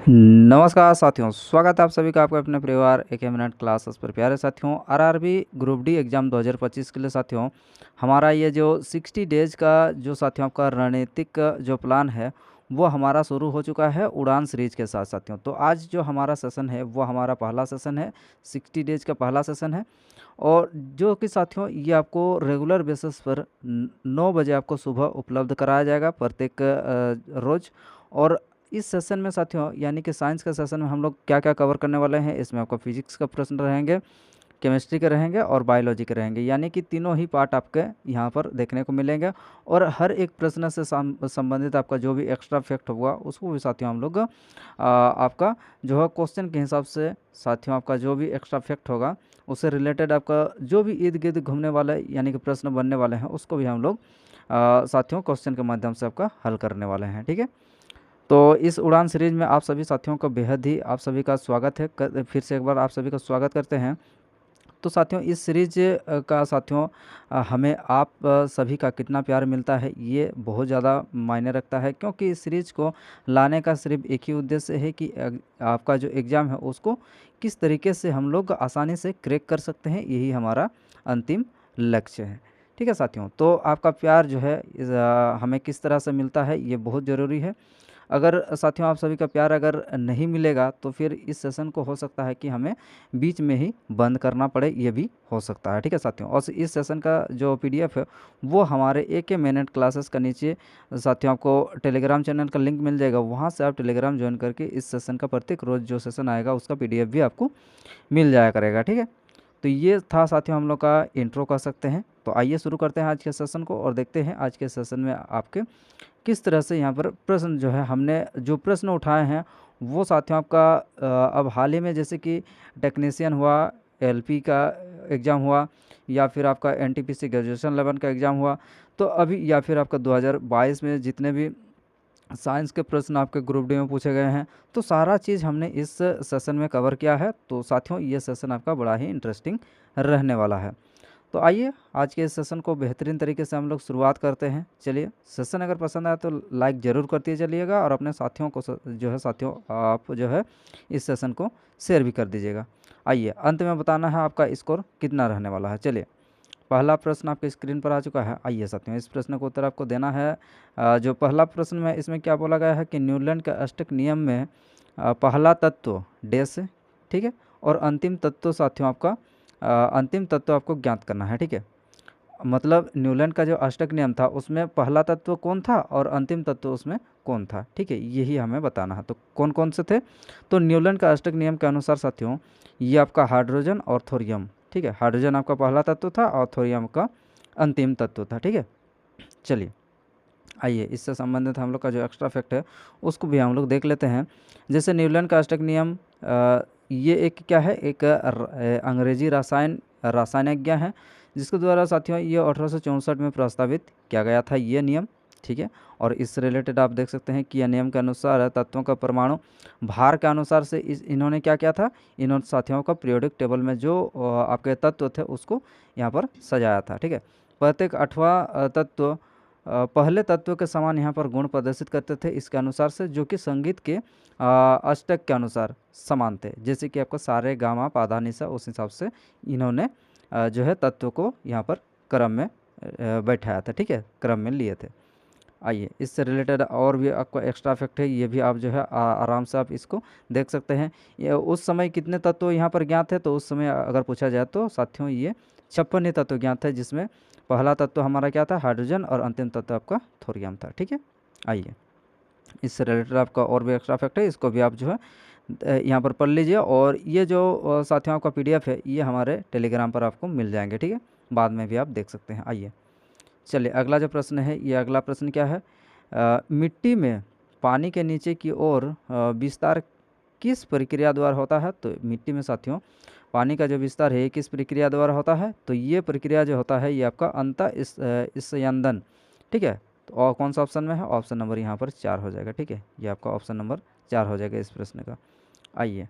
नमस्कार साथियों, स्वागत है आप सभी का आपके अपने परिवार एक मिनट क्लासेस पर। प्यारे साथियों, आरआरबी ग्रुप डी एग्ज़ाम 2025 के लिए साथियों हमारा ये जो 60 डेज़ का जो साथियों आपका रणनीतिक जो प्लान है वो हमारा शुरू हो चुका है उड़ान सीरीज के साथ साथियों। तो आज जो हमारा सेशन है वो हमारा पहला सेशन है, 60 डेज़ का पहला सेशन है। और जो कि साथियों ये आपको रेगुलर बेसिस पर 9 बजे आपको सुबह उपलब्ध कराया जाएगा प्रत्येक रोज़। और इस सेशन में साथियों यानी कि साइंस के सेशन में हम लोग क्या क्या कवर करने वाले हैं, इसमें आपका फिजिक्स का प्रश्न रहेंगे, केमिस्ट्री के रहेंगे और बायोलॉजी के रहेंगे, यानी कि तीनों ही पार्ट आपके यहाँ पर देखने को मिलेंगे। और हर एक प्रश्न से संबंधित आपका जो भी एक्स्ट्रा फैक्ट होगा उसको भी साथियों हम लोग आपका जो है क्वेश्चन के हिसाब से साथियों आपका जो भी एक्स्ट्रा फैक्ट होगा उससे रिलेटेड आपका जो भी इर्द गिर्द घूमने वाला है यानी कि प्रश्न बनने वाले हैं उसको भी हम लोग साथियों क्वेश्चन के माध्यम से आपका हल करने वाले हैं। ठीक है, तो इस उड़ान सीरीज में आप सभी साथियों का बेहद ही आप सभी का स्वागत है। फिर से एक बार आप सभी का स्वागत करते हैं। तो साथियों इस सीरीज का साथियों हमें आप सभी का कितना प्यार मिलता है ये बहुत ज़्यादा मायने रखता है, क्योंकि इस सीरीज को लाने का सिर्फ एक ही उद्देश्य है कि आपका जो एग्ज़ाम है उसको किस तरीके से हम लोग आसानी से क्रैक कर सकते हैं, यही हमारा अंतिम लक्ष्य है। ठीक है साथियों, तो आपका प्यार जो है हमें किस तरह से मिलता है ये बहुत ज़रूरी है। अगर साथियों आप सभी का प्यार अगर नहीं मिलेगा तो फिर इस सेशन को हो सकता है कि हमें बीच में ही बंद करना पड़े, ये भी हो सकता है। ठीक है साथियों, और इस सेशन का जो पीडीएफ है वो हमारे एक मिनट क्लासेस का नीचे साथियों आपको टेलीग्राम चैनल का लिंक मिल जाएगा, वहाँ से आप टेलीग्राम ज्वाइन करके इस सेशन का प्रत्येक रोज़ जो सेशन आएगा उसका पीडीएफ भी आपको मिल जाया करेगा। ठीक है, तो ये था साथियों हम लोग का इंट्रो कर सकते हैं। तो आइए शुरू करते हैं आज के सेशन को और देखते हैं आज के सेशन में आपके किस तरह से यहाँ पर प्रश्न जो है हमने जो प्रश्न उठाए हैं वो साथियों आपका अब हाल ही में जैसे कि टेक्नीशियन हुआ, एलपी का एग्ज़ाम हुआ, या फिर आपका एनटीपीसी ग्रेजुएशन लेवल का एग्ज़ाम हुआ, तो अभी या फिर आपका 2022 में जितने भी साइंस के प्रश्न आपके ग्रुप डी में पूछे गए हैं तो सारा चीज़ हमने इस सेशन में कवर किया है। तो साथियों ये सेशन आपका बड़ा ही इंटरेस्टिंग रहने वाला है। तो आइए आज के इस सेशन को बेहतरीन तरीके से हम लोग शुरुआत करते हैं। चलिए, सेशन अगर पसंद आया तो लाइक ज़रूर करते चलिएगा और अपने साथियों को जो है साथियों आप जो है इस सेशन को शेयर भी कर दीजिएगा। आइए, अंत में बताना है आपका स्कोर कितना रहने वाला है। चलिए, पहला प्रश्न आपके स्क्रीन पर आ चुका है। आइए साथियों इस प्रश्न को उत्तर आपको देना है। जो पहला प्रश्न में इसमें क्या बोला गया है कि न्यूटन के अष्टक नियम में पहला तत्व डैश है। ठीक है, और अंतिम तत्व साथियों आपका अंतिम तत्व आपको ज्ञात करना है। ठीक है, मतलब न्यूटन का जो अष्टक नियम था उसमें पहला तत्व कौन था और अंतिम तत्व उसमें कौन था। ठीक है, यही हमें बताना है। तो कौन कौन से थे, तो न्यूटन का अष्टक नियम के अनुसार साथियों ये आपका हाइड्रोजन और थोरियम। ठीक है, हाइड्रोजन आपका पहला तत्व था और थोरियम का अंतिम तत्व था। ठीक है, चलिए आइए इससे संबंधित हम लोग का जो एक्स्ट्रा फैक्ट है उसको भी हम लोग देख लेते हैं। जैसे न्यूटन का अष्टक नियम ये एक क्या है, एक अंग्रेजी रासायनिज्ञ है जिसके द्वारा साथियों ये 1864 में प्रस्तावित किया गया था ये नियम। ठीक है, और इससे रिलेटेड आप देख सकते हैं कि यह नियम के अनुसार तत्वों का परमाणु भार के अनुसार से इन्होंने क्या किया था, इन्होंने साथियों का पीरियोडिक टेबल में जो आपके तत्व थे उसको यहाँ पर सजाया था। ठीक है, प्रत्येक 8वां तत्व पहले तत्व के समान यहाँ पर गुण प्रदर्शित करते थे इसके अनुसार से, जो कि संगीत के अष्टक के अनुसार समान थे। जैसे कि आपका सारे गामा पाधा निसा, उस हिसाब से इन्होंने जो है तत्व को यहाँ पर क्रम में बैठाया था। ठीक है, क्रम में लिए थे। आइए इससे रिलेटेड और भी आपका एक्स्ट्रा फैक्ट है, ये भी आप जो है आराम से आप इसको देख सकते हैं। ये उस समय कितने तत्व यहाँ पर ज्ञात है, तो उस समय अगर पूछा जाए तो साथियों ये 56 ही तत्व ज्ञात है, जिसमें पहला तत्व हमारा क्या था, हाइड्रोजन, और अंतिम तत्व आपका थोरियम था। ठीक है, आइए इससे रिलेटेड आपका और भी एक्स्ट्रा फैक्ट है, इसको भी आप जो है यहाँ पर पढ़ लीजिए। और ये जो साथियों आपका पीडीएफ है ये हमारे टेलीग्राम पर आपको मिल जाएंगे। ठीक है, बाद में भी आप देख सकते हैं। आइए चलिए अगला जो प्रश्न है, ये अगला प्रश्न क्या है, मिट्टी में पानी के नीचे की ओर विस्तार किस प्रक्रिया द्वारा होता है। तो मिट्टी में साथियों पानी का जो विस्तार है ये किस प्रक्रिया द्वारा होता है, तो ये प्रक्रिया जो होता है ये आपका स्यंदन। ठीक है, तो और कौन सा ऑप्शन में है, ऑप्शन नंबर यहाँ पर 4 हो जाएगा। ठीक है, ये आपका ऑप्शन नंबर 4 हो जाएगा इस प्रश्न का। आइए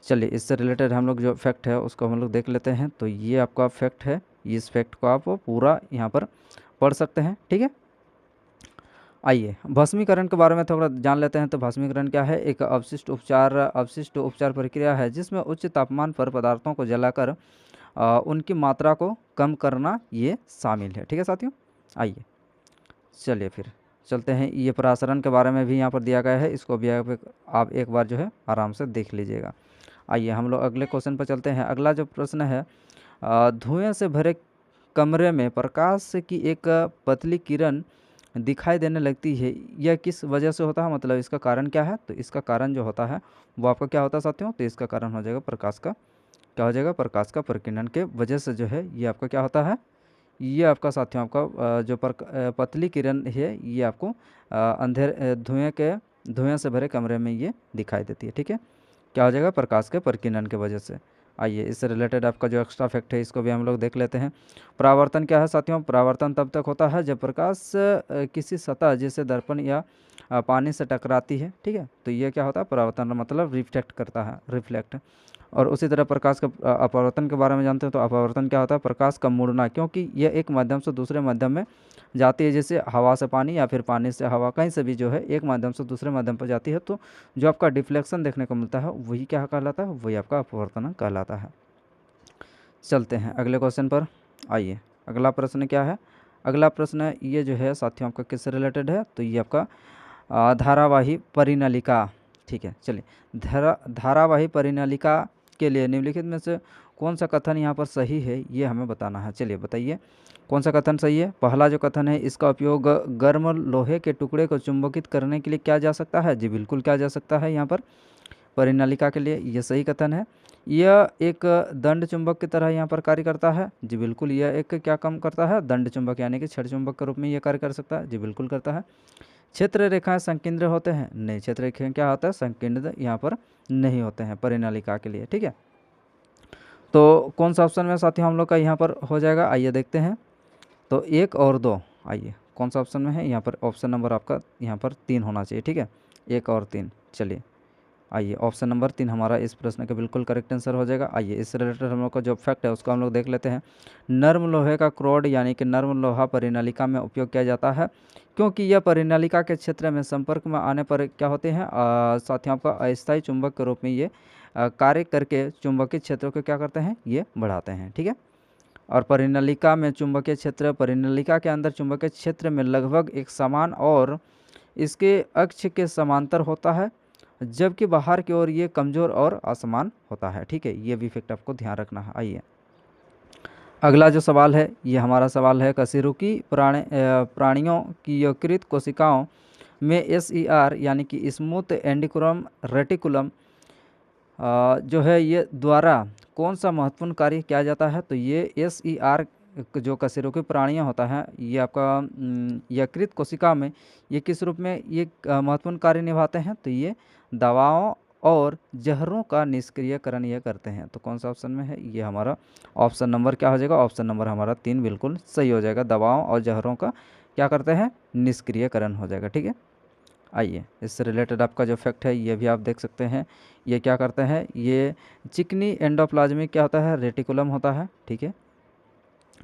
चलिए इससे रिलेटेड हम लोग जो फैक्ट है उसको हम लोग देख लेते हैं। तो ये आपका फैक्ट है, इस फैक्ट को आप पूरा यहाँ पर पढ़ सकते हैं। ठीक है, आइए भस्मीकरण के बारे में थोड़ा जान लेते हैं। तो भस्मीकरण क्या है? एक अवशिष्ट उपचार प्रक्रिया है जिसमें उच्च तापमान पर पदार्थों को जलाकर उनकी मात्रा को कम करना ये शामिल है। ठीक है साथियों, आइए चलिए फिर चलते हैं। ये प्रसारण के बारे में भी यहाँ पर दिया गया है, इसको भी आप एक बार जो है आराम से देख लीजिएगा। आइए हम लोग अगले क्वेश्चन पर चलते हैं। अगला जो प्रश्न है, धुएं से भरे कमरे में प्रकाश की एक पतली किरण दिखाई देने लगती है, यह किस वजह से होता है? मतलब इसका कारण क्या है? तो इसका कारण जो होता है वो आपका क्या होता है साथियों? तो इसका कारण हो जाएगा प्रकाश का, क्या हो जाएगा? प्रकाश का प्रकीर्णन के वजह से जो है ये आपका क्या होता है? ये आपका साथियों आपका जो पतली किरण है ये आपको धुएं से भरे कमरे में ये दिखाई देती है। ठीक है, क्या हो जाएगा? प्रकाश के प्रकीर्णन की वजह से। आइए इससे रिलेटेड आपका जो एक्स्ट्रा फैक्ट है इसको भी हम लोग देख लेते हैं। परावर्तन क्या है साथियों? परावर्तन तब तक होता है जब प्रकाश किसी सतह जैसे दर्पण या पानी से टकराती है। ठीक है, तो ये क्या होता है? परावर्तन मतलब रिफ्लेक्ट करता है, रिफ्लेक्ट। और उसी तरह प्रकाश का अपवर्तन के बारे में जानते हैं। तो अपवर्तन क्या होता है? प्रकाश का मुड़ना, क्योंकि यह एक माध्यम से दूसरे माध्यम में जाती है, जैसे हवा से पानी या फिर पानी से हवा, कहीं से भी जो है एक माध्यम से दूसरे माध्यम पर जाती है, तो जो आपका डिफ्लेक्शन देखने को मिलता है वही क्या कहलाता है? वही आपका अपवर्तन कहलाता है। चलते हैं अगले क्वेश्चन पर। आइए अगला प्रश्न क्या है? अगला प्रश्न ये जो है साथियों आपका किससे रिलेटेड है? तो ये आपका धारावाही परिनलिका। ठीक है, चलिए धारावाही परिनलिका के लिए निम्नलिखित में से कौन सा कथन यहाँ पर सही है ये हमें बताना है। चलिए बताइए कौन सा कथन सही है। पहला जो कथन है, इसका उपयोग गर्म लोहे के टुकड़े को चुंबकित करने के लिए किया जा सकता है। जी बिल्कुल किया जा सकता है यहाँ पर परिनलिका के लिए, ये सही कथन है। यह एक दंड चुंबक की तरह यहाँ पर कार्य करता है। जी बिल्कुल, यह एक क्या काम करता है? दंड चुंबक यानी कि छड़ चुंबक के रूप में यह कार्य कर सकता है। जी बिल्कुल करता है। क्षेत्र रेखाएं संकीर्ण होते हैं? नहीं, क्षेत्र रेखाएं क्या होता है? संकीर्ण यहाँ पर नहीं होते हैं परिनलिका के लिए। ठीक है, तो कौन सा ऑप्शन में साथियों हम लोग का यहाँ पर हो जाएगा? आइए देखते हैं। तो 1 और 2, आइए कौन सा ऑप्शन में है? यहाँ पर ऑप्शन नंबर आपका यहाँ पर 3 होना चाहिए। ठीक है, 1 और 3। चलिए आइए ऑप्शन नंबर 3 हमारा इस प्रश्न का बिल्कुल करेक्ट आंसर हो जाएगा। आइए इससे रिलेटेड हम लोग का जो फैक्ट है उसको हम लोग देख लेते हैं। नर्म लोहे का क्रोड यानी कि नर्म लोहा परिनलिका में उपयोग किया जाता है, क्योंकि यह परिनलिका के क्षेत्र में संपर्क में आने पर क्या होते हैं साथियों आपका अस्थायी चुंबक के रूप में ये कार्य करके चुंबकीय क्षेत्रों को क्या करते हैं? ये बढ़ाते हैं। ठीक है, और परिनलिका में चुंबकीय क्षेत्र, परिनलिका के अंदर चुंबकीय क्षेत्र में लगभग एक समान और इसके अक्ष के समांतर होता है, जबकि बाहर की ओर ये कमज़ोर और असमान होता है। ठीक है, ये भी फैक्ट आपको ध्यान रखना है। आइए अगला जो सवाल है ये हमारा सवाल है, कशेरुकी प्राणियों की यकृत कोशिकाओं में SER यानी कि स्मूथ एंडोक्राइन रेटिकुलम जो है ये द्वारा कौन सा महत्वपूर्ण कार्य किया जाता है? तो ये SER जो कशेरुकी प्राणियाँ होता है ये आपका यकृत कोशिका में ये किस रूप में ये महत्वपूर्ण कार्य निभाते हैं? तो ये दवाओं और जहरों का निष्क्रियकरण ये करते हैं। तो कौन सा ऑप्शन में है? ये हमारा ऑप्शन नंबर क्या हो जाएगा? ऑप्शन नंबर हमारा 3 बिल्कुल सही हो जाएगा। दवाओं और जहरों का क्या करते हैं? निष्क्रियकरण हो जाएगा। ठीक है, आइए इससे रिलेटेड आपका जो फैक्ट है ये भी आप देख सकते हैं। ये क्या करते हैं? ये चिकनी एंडोप्लाज्मिक क्या होता है? रेटिकुलम होता है। ठीक है,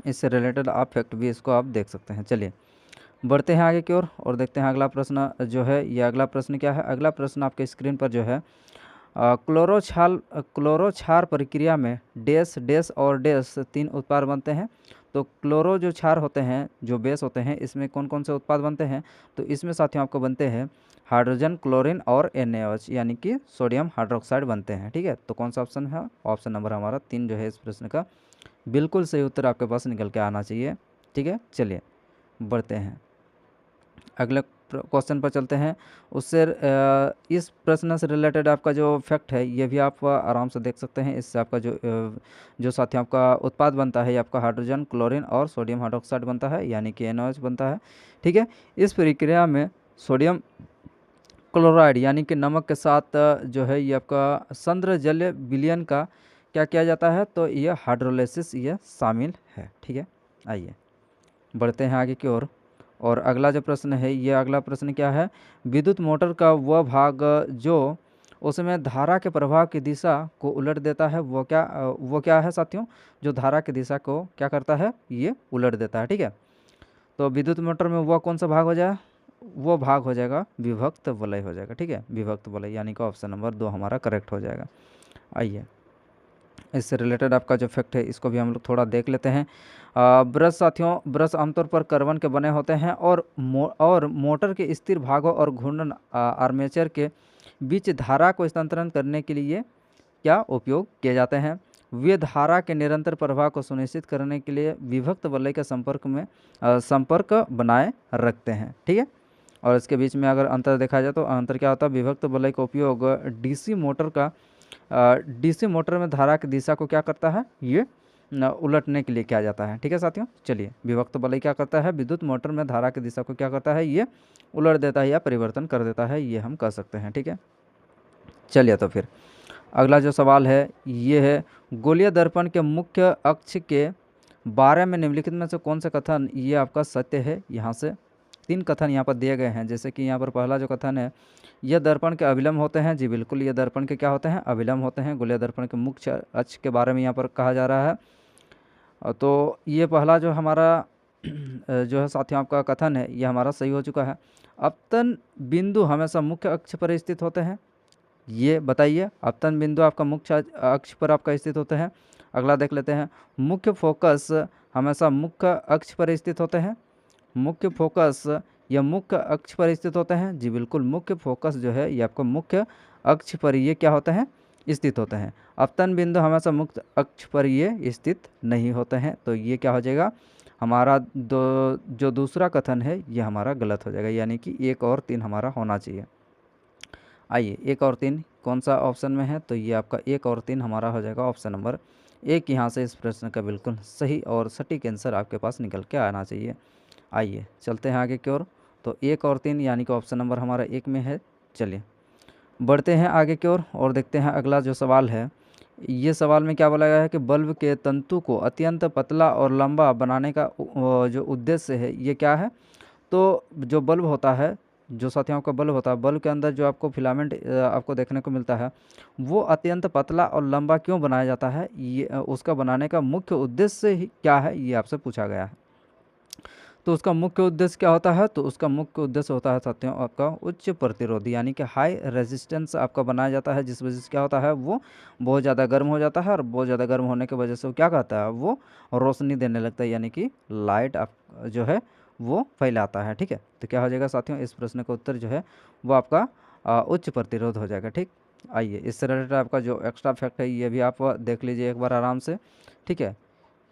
इससे रिलेटेड आप फैक्ट भी इसको आप देख सकते हैं। चलिए बढ़ते हैं आगे की ओर और देखते हैं अगला प्रश्न जो है ये अगला प्रश्न क्या है? अगला प्रश्न आपके स्क्रीन पर जो है क्लोरोक्षार प्रक्रिया में डैश डैश और डैश 3 उत्पाद बनते हैं। तो क्लोरो जो क्षार होते हैं, जो बेस होते हैं, इसमें कौन कौन से उत्पाद बनते हैं? तो इसमें साथियों आपको बनते हैं हाइड्रोजन, क्लोरीन और NaOH यानी कि सोडियम हाइड्रोक्साइड बनते हैं। ठीक है, तो कौन सा ऑप्शन है? ऑप्शन नंबर हमारा 3 जो है इस प्रश्न का बिल्कुल सही उत्तर आपके पास निकल के आना चाहिए। ठीक है, चलिए बढ़ते हैं अगले क्वेश्चन पर चलते हैं। उससे इस प्रश्न से रिलेटेड आपका जो फैक्ट है ये भी आप आराम से देख सकते हैं। इससे आपका जो साथियों आपका उत्पाद बनता है ये आपका हाइड्रोजन, क्लोरीन और सोडियम हाइड्रोक्साइड बनता है यानी कि NaOH बनता है। ठीक है, इस प्रक्रिया में सोडियम क्लोराइड यानी कि नमक के साथ जो है ये आपका सांद्र जलीय विलयन का क्या किया जाता है? तो ये हाइड्रोलिसिस ये शामिल है। ठीक है, आइए बढ़ते हैं आगे की ओर और अगला जो प्रश्न है ये अगला प्रश्न क्या है? विद्युत मोटर का वह भाग जो उसमें धारा के प्रवाह की दिशा को उलट देता है वो क्या है साथियों? जो धारा की दिशा को क्या करता है? ये उलट देता है। ठीक है, तो विद्युत मोटर में वह कौन सा भाग हो जाए? वो भाग हो जाएगा विभक्त वलय हो जाएगा। ठीक है, विभक्त वलय यानी कि ऑप्शन नंबर 2 हमारा करेक्ट हो जाएगा। आइए इससे रिलेटेड आपका जो फैक्ट है इसको भी हम लोग थोड़ा देख लेते हैं। ब्रश साथियों, ब्रश आमतौर पर कार्बन के बने होते हैं और मोटर के स्थिर भागों और घूर्णन आर्मेचर के बीच धारा को स्थानांतरण करने के लिए क्या उपयोग किए जाते हैं। वे धारा के निरंतर प्रवाह को सुनिश्चित करने के लिए विभक्त वलय के संपर्क बनाए रखते हैं। ठीक है, और इसके बीच में अगर अंतर देखा जाए तो अंतर क्या होता है, विभक्त वलय का उपयोग डीसी मोटर में धारा की दिशा को क्या करता है, ये उलटने के लिए किया जाता है। ठीक है साथियों, चलिए विभक्त वलय क्या करता है, विद्युत मोटर में धारा की दिशा को क्या करता है, ये उलट देता है या परिवर्तन कर देता है, ये हम कह सकते हैं। ठीक है, चलिए तो फिर अगला जो सवाल है ये है, गोलीय दर्पण के मुख्य अक्ष के बारे में निम्नलिखित में से कौन सा कथन ये आपका सत्य है। यहाँ से 3 कथन यहाँ पर दिए गए हैं। जैसे कि यहाँ पर पहला जो कथन है, यह दर्पण के अभिलंब होते हैं। जी बिल्कुल, ये दर्पण के क्या होते हैं, अभिलंब होते हैं। गोलीय दर्पण के मुख्य अक्ष के बारे में यहाँ पर कहा जा रहा है। तो ये पहला जो हमारा जो है साथियों आपका कथन है, ये हमारा सही हो चुका है। अपतन बिंदु हमेशा मुख्य अक्ष पर स्थित होते हैं, ये बताइए। अपतन बिंदु आपका मुख्य अक्ष पर आपका स्थित होते हैं। अगला देख लेते हैं, मुख्य फोकस हमेशा मुख्य अक्ष पर स्थित होते हैं। मुख्य फोकस या मुख्य अक्ष पर स्थित होते हैं। जी बिल्कुल, मुख्य फोकस जो है ये आपका मुख्य अक्ष पर ये क्या होते हैं, स्थित होते हैं। अपतन बिंदु हमेशा मुख्य अक्ष पर ये स्थित नहीं होते हैं। तो ये क्या हो जाएगा हमारा जो दूसरा कथन है ये हमारा गलत हो जाएगा, यानी कि 1 और 3 हमारा होना चाहिए। आइए 1 और 3 कौन सा ऑप्शन में है, तो ये आपका 1 और 3 हमारा हो जाएगा ऑप्शन नंबर 1। यहाँ से इस प्रश्न का बिल्कुल सही और सटीक आंसर आपके पास निकल के आना चाहिए। आइए चलते हैं आगे की ओर। तो 1 और 3 यानी कि ऑप्शन नंबर हमारा 1 में है। चलिए बढ़ते हैं आगे की ओर और देखते हैं अगला जो सवाल है। ये सवाल में क्या बोला गया है कि बल्ब के तंतु को अत्यंत पतला और लंबा बनाने का जो उद्देश्य है ये क्या है। तो जो बल्ब होता है, जो साथियों का बल्ब होता है, बल्ब के अंदर जो आपको फिलामेंट आपको देखने को मिलता है वो अत्यंत पतला और लंबा क्यों बनाया जाता है, ये उसका बनाने का मुख्य उद्देश्य ही क्या है, ये आपसे पूछा गया है। तो उसका मुख्य उद्देश्य क्या होता है, तो उसका मुख्य उद्देश्य होता है साथियों आपका उच्च प्रतिरोध, यानी कि हाई रेजिस्टेंस आपका बनाया जाता है, जिस वजह से क्या होता है वो बहुत ज़्यादा गर्म हो जाता है और बहुत ज़्यादा गर्म होने की वजह से वो क्या कहता है, वो रोशनी देने लगता है, यानी कि लाइट आप जो है वो फैलाता है। ठीक है, तो क्या हो जाएगा साथियों, इस प्रश्न का उत्तर जो है वो आपका उच्च प्रतिरोध हो जाएगा। ठीक, आइए इससे रिलेटेड आपका जो एक्स्ट्रा फैक्ट है ये भी आप देख लीजिए एक बार आराम से। ठीक है,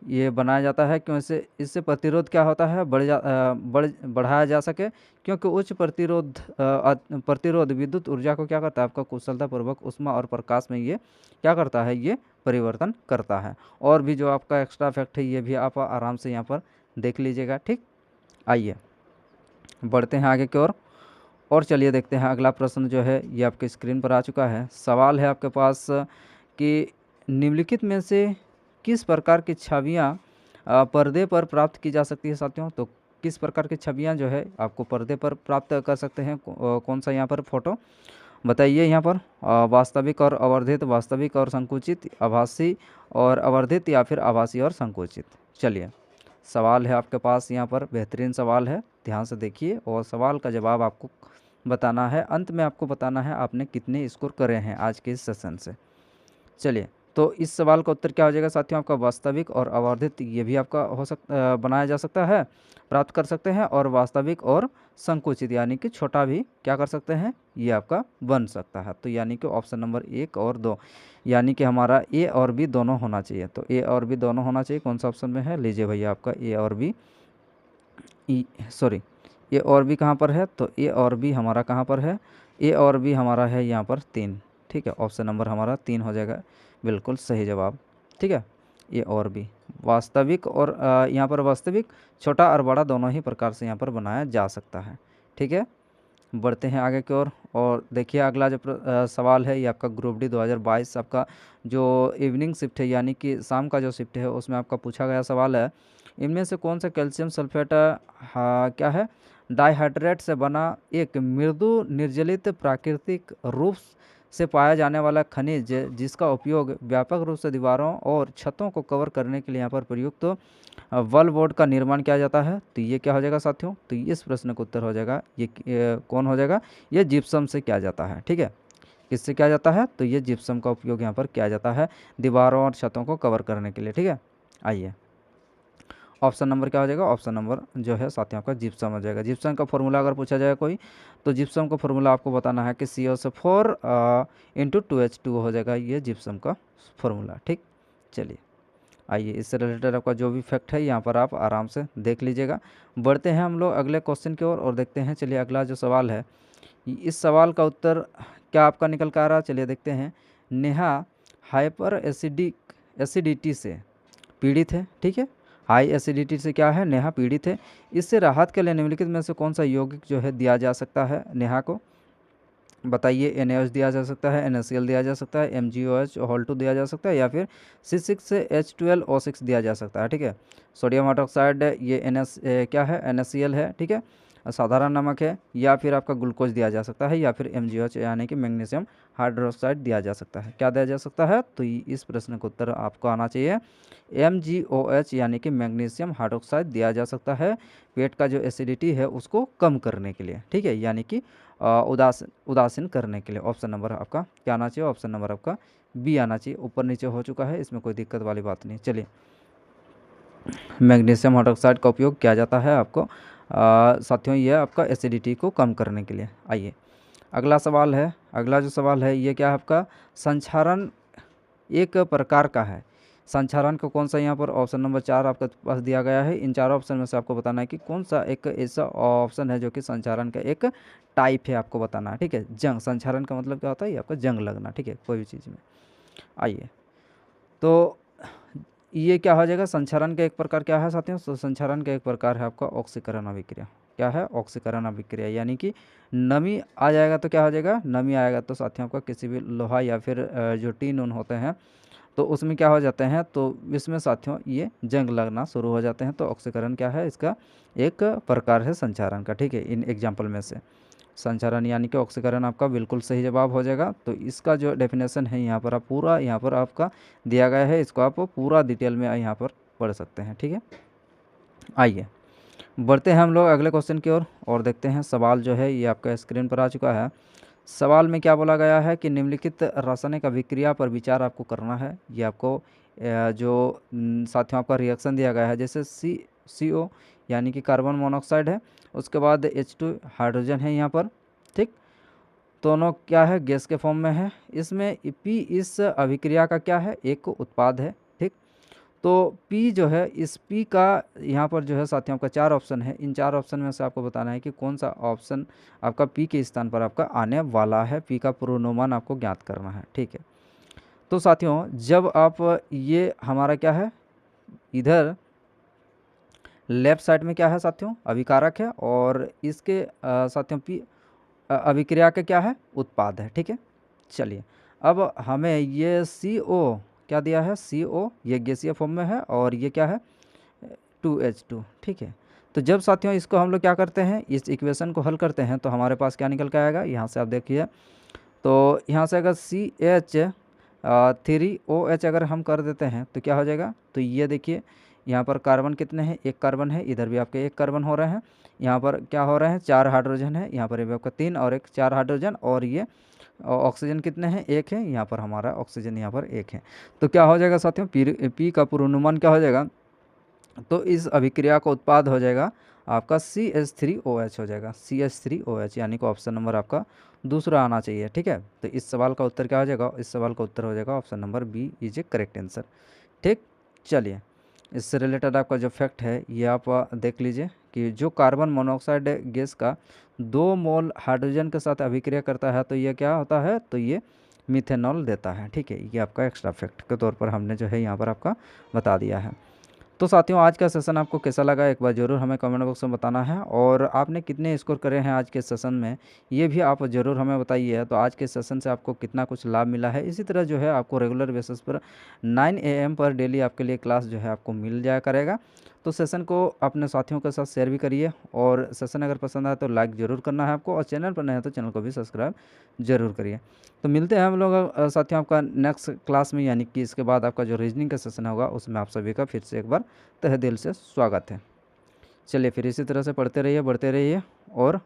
ये बनाया जाता है क्यों, इससे प्रतिरोध क्या होता है बढ़ाया जा सके, क्योंकि उच्च प्रतिरोध विद्युत ऊर्जा को क्या करता है आपका कुशलतापूर्वक ऊष्मा और प्रकाश में ये क्या करता है, ये परिवर्तन करता है। और भी जो आपका एक्स्ट्रा फैक्ट है ये भी आप आराम से यहाँ पर देख लीजिएगा। ठीक, आइए बढ़ते हैं आगे की ओर और चलिए देखते हैं अगला प्रश्न जो है ये आपके स्क्रीन पर आ चुका है। सवाल है आपके पास कि निम्नलिखित में से किस प्रकार की छवियां पर्दे पर प्राप्त की जा सकती है साथियों। तो किस प्रकार की छवियां जो है आपको पर्दे पर प्राप्त कर सकते हैं, कौन सा यहाँ पर फोटो बताइए। यहाँ पर वास्तविक और आवर्धित, वास्तविक और संकुचित, आभासी और आवर्धित, या फिर आभासी और संकुचित। चलिए सवाल है आपके पास यहाँ पर, बेहतरीन सवाल है, ध्यान से देखिए और सवाल का जवाब आपको बताना है। अंत में आपको बताना है आपने कितने स्कोर करे हैं आज के इस सेशन से। चलिए तो इस सवाल का उत्तर क्या हो जाएगा साथियों, आपका वास्तविक और आवर्धित ये भी आपका बनाया जा सकता है, प्राप्त कर सकते हैं, और वास्तविक और संकुचित यानी कि छोटा भी क्या कर सकते हैं, ये आपका बन सकता है। तो यानी कि ऑप्शन नंबर 1 और 2 यानी कि हमारा ए और बी दोनों होना चाहिए। तो ए और बी दोनों होना चाहिए, कौन सा ऑप्शन में है, लीजिए भैया आपका ए और बी, सॉरी ए और बी कहाँ पर है, तो ए और बी हमारा कहाँ पर है, ए और बी हमारा है यहाँ पर 3। ठीक है, ऑप्शन नंबर हमारा 3 हो जाएगा, बिल्कुल सही जवाब। ठीक है, ए और बी वास्तविक और यहाँ पर वास्तविक छोटा और बड़ा दोनों ही प्रकार से यहाँ पर बनाया जा सकता है। ठीक है, बढ़ते हैं आगे की ओर और देखिए अगला जो सवाल है ये आपका ग्रुप डी 2022 आपका जो इवनिंग शिफ्ट है, यानी कि शाम का जो शिफ्ट है उसमें आपका पूछा गया सवाल है, इनमें से कौन सा कैल्शियम सल्फेट क्या है, डाइहाइड्रेट से बना एक मृदु निर्जलित प्राकृतिक रूप से पाया जाने वाला खनिज जिसका उपयोग व्यापक रूप से दीवारों और छतों को कवर करने के लिए यहाँ पर प्रयुक्त वॉल बोर्ड का निर्माण किया जाता है। तो ये क्या हो जाएगा साथियों, तो इस प्रश्न का उत्तर हो जाएगा ये कौन हो जाएगा, ये जिप्सम से किया जाता है। ठीक है, किससे किया जाता है, तो ये जिप्सम का उपयोग यहाँ पर किया जाता है दीवारों और छतों को कवर करने के लिए। ठीक है, आइए ऑप्शन नंबर क्या हो जाएगा, ऑप्शन नंबर जो है साथियों आपका जिप्सम हो जाएगा। जिप्सम का फॉर्मूला अगर पूछा जाए कोई, तो जिप्सम का फॉर्मूला आपको बताना है कि COC4 इंटू 2H2 हो जाएगा ये जिप्सम का फॉर्मूला। ठीक, चलिए आइए इससे रिलेटेड आपका जो भी फैक्ट है यहाँ पर आप आराम से देख लीजिएगा। बढ़ते हैं हम लोग अगले क्वेश्चन की ओर और देखते हैं। चलिए अगला जो सवाल है, इस सवाल का उत्तर क्या आपका निकल कर आ रहा है, चलिए देखते हैं। नेहा हाइपर एसिडिटी से पीड़ित है। ठीक है, हाई एसिडिटी से क्या है, नेहा पीड़ित है। इससे राहत के लिए निम्नलिखित में से कौन सा यौगिक जो है दिया जा सकता है नेहा को, बताइए। NaOH दिया जा सकता है, NaCl दिया जा सकता है, MgOH होल 2 दिया जा सकता है, या फिर C6H12O6 दिया जा सकता है। ठीक है, सोडियम हाइड्रोक्साइड ये क्या है, NaCl है। ठीक है, साधारण नमक है, या फिर आपका ग्लूकोज दिया जा सकता है, या फिर MgOH यानी कि मैग्नीशियम हाइड्रोक्साइड दिया जा सकता है। क्या दिया जा सकता है, तो इस प्रश्न का उत्तर आपको आना चाहिए MgOH यानी कि मैग्नीशियम हाइड्रोक्साइड दिया जा सकता है पेट का जो एसिडिटी है उसको कम करने के लिए। ठीक है, यानी कि उदासीन करने के लिए। ऑप्शन नंबर आपका क्या आना चाहिए, ऑप्शन नंबर आपका बी आना चाहिए। ऊपर नीचे हो चुका है, इसमें कोई दिक्कत वाली बात नहीं। चलिए मैग्नीशियम हाइड्रोक्साइड का उपयोग किया जाता है आपको साथियों ये आपका एसिडिटी को कम करने के लिए। आइए अगला सवाल है, अगला जो सवाल है ये क्या है आपका, संक्षारण एक प्रकार का है। संक्षारण का कौन सा, यहाँ पर ऑप्शन नंबर 4 आपके पास दिया गया है। इन चारों ऑप्शन में से आपको बताना है कि कौन सा एक ऐसा ऑप्शन है जो कि संक्षारण का एक टाइप है, आपको बताना है। ठीक है, जंग, संक्षारण का मतलब क्या होता है, ये आपका जंग लगना। ठीक है, कोई भी चीज़ में। आइए तो ये क्या हो जाएगा, संक्षारण का एक प्रकार क्या है साथियों, तो संक्षारण का एक प्रकार है आपका ऑक्सीकरण अभिक्रिया। क्या है, ऑक्सीकरण अभिक्रिया, यानी कि नमी आ जाएगा तो क्या हो जाएगा, नमी आएगा तो साथियों आपका किसी भी लोहा या फिर जो टीन उन होते हैं तो उसमें क्या हो जाते हैं, तो इसमें साथियों ये जंग लगना शुरू हो जाते हैं। तो ऑक्सीकरण क्या है, इसका एक प्रकार है संक्षारण का। ठीक है, इन एग्जाम्पल में से संक्षारण यानी कि ऑक्सीकरण आपका बिल्कुल सही जवाब हो जाएगा। तो इसका जो डेफिनेशन है यहाँ पर आप पूरा यहाँ पर आपका दिया गया है, इसको आप पूरा डिटेल में यहाँ पर पढ़ सकते हैं। ठीक है, आइए बढ़ते हैं हम लोग अगले क्वेश्चन की ओर और देखते हैं। सवाल जो है ये आपका स्क्रीन पर आ चुका है। सवाल में क्या बोला गया है कि निम्नलिखित रासायनिक अभिक्रिया पर विचार आपको करना है। ये आपको जो साथियों आपका रिएक्शन दिया गया है, जैसे CO यानी कि कार्बन मोनोऑक्साइड है, उसके बाद H2 हाइड्रोजन है यहाँ पर। ठीक, दोनों क्या है, गैस के फॉर्म में है। इसमें P इस अभिक्रिया का क्या है, एक उत्पाद है। ठीक, तो P जो है, इस P का यहाँ पर जो है साथियों आपका 4 ऑप्शन है। इन 4 ऑप्शन में से आपको बताना है कि कौन सा ऑप्शन आपका P के स्थान पर आपका आने वाला है। P का पूर्वानुमान आपको ज्ञात करना है। ठीक है, तो साथियों जब आप ये हमारा क्या है, इधर लेफ्ट साइड में क्या है साथियों, अभिकारक है, और इसके साथियों P अभिक्रिया का क्या है, उत्पाद है। ठीक है, चलिए अब हमें ये CO क्या दिया है, CO ये गैसीय फॉर्म में है, और ये क्या है 2H2। ठीक है, तो जब साथियों इसको हम लोग क्या करते हैं, इस इक्वेशन को हल करते हैं तो हमारे पास क्या निकल के आएगा, यहाँ से आप देखिए। तो यहाँ से अगर CH3OH अगर हम कर देते हैं तो क्या हो जाएगा, तो ये देखिए यहाँ पर कार्बन कितने हैं, एक कार्बन है, इधर भी आपके एक कार्बन हो रहे हैं। यहाँ पर क्या हो रहे हैं, 4 हाइड्रोजन है, यहाँ पर भी आपका 3 और एक 4 हाइड्रोजन, और ये ऑक्सीजन कितने हैं, एक है, यहाँ पर हमारा ऑक्सीजन यहाँ पर एक है। तो क्या हो जाएगा साथियों, पी का पूर्वानुमान क्या हो जाएगा, तो इस अभिक्रिया का उत्पाद हो जाएगा आपका CH3OH हो जाएगा, CH3OH, यानी कि ऑप्शन नंबर आपका दूसरा आना चाहिए। ठीक है, तो इस सवाल का उत्तर क्या हो जाएगा, इस सवाल का उत्तर हो जाएगा option number B is a correct answer. ठीक, चलिए इससे रिलेटेड आपका जो फैक्ट है ये आप देख लीजिए कि जो कार्बन मोनोऑक्साइड गैस का 2 मोल हाइड्रोजन के साथ अभिक्रिया करता है तो ये क्या होता है, तो ये मिथेनॉल देता है। ठीक है, ये आपका एक्स्ट्रा फैक्ट के तौर पर हमने जो है यहाँ पर आपका बता दिया है। तो साथियों आज का सेशन आपको कैसा लगा एक बार ज़रूर हमें कमेंट बॉक्स में बताना है, और आपने कितने स्कोर करे हैं आज के सेशन में ये भी आप ज़रूर हमें बताइए। तो आज के सेशन से आपको कितना कुछ लाभ मिला है। इसी तरह जो है आपको रेगुलर बेसिस पर 9 AM पर डेली आपके लिए क्लास जो है आपको मिल जाया करेगा। तो सेशन को अपने साथियों के साथ शेयर भी करिए, और सेशन अगर पसंद आए तो लाइक ज़रूर करना है आपको, और चैनल पर नए हैं तो चैनल को भी सब्सक्राइब ज़रूर करिए। तो मिलते हैं हम लोग साथियों आपका नेक्स्ट क्लास में, यानी कि इसके बाद आपका जो रीजनिंग का सेशन होगा उसमें आप सभी का फिर से एक बार तहे दिल से स्वागत है। चलिए फिर इसी तरह से पढ़ते रहिए, बढ़ते रहिए, और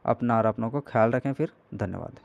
अपना और अपनों को ख्याल रखें। फिर धन्यवाद।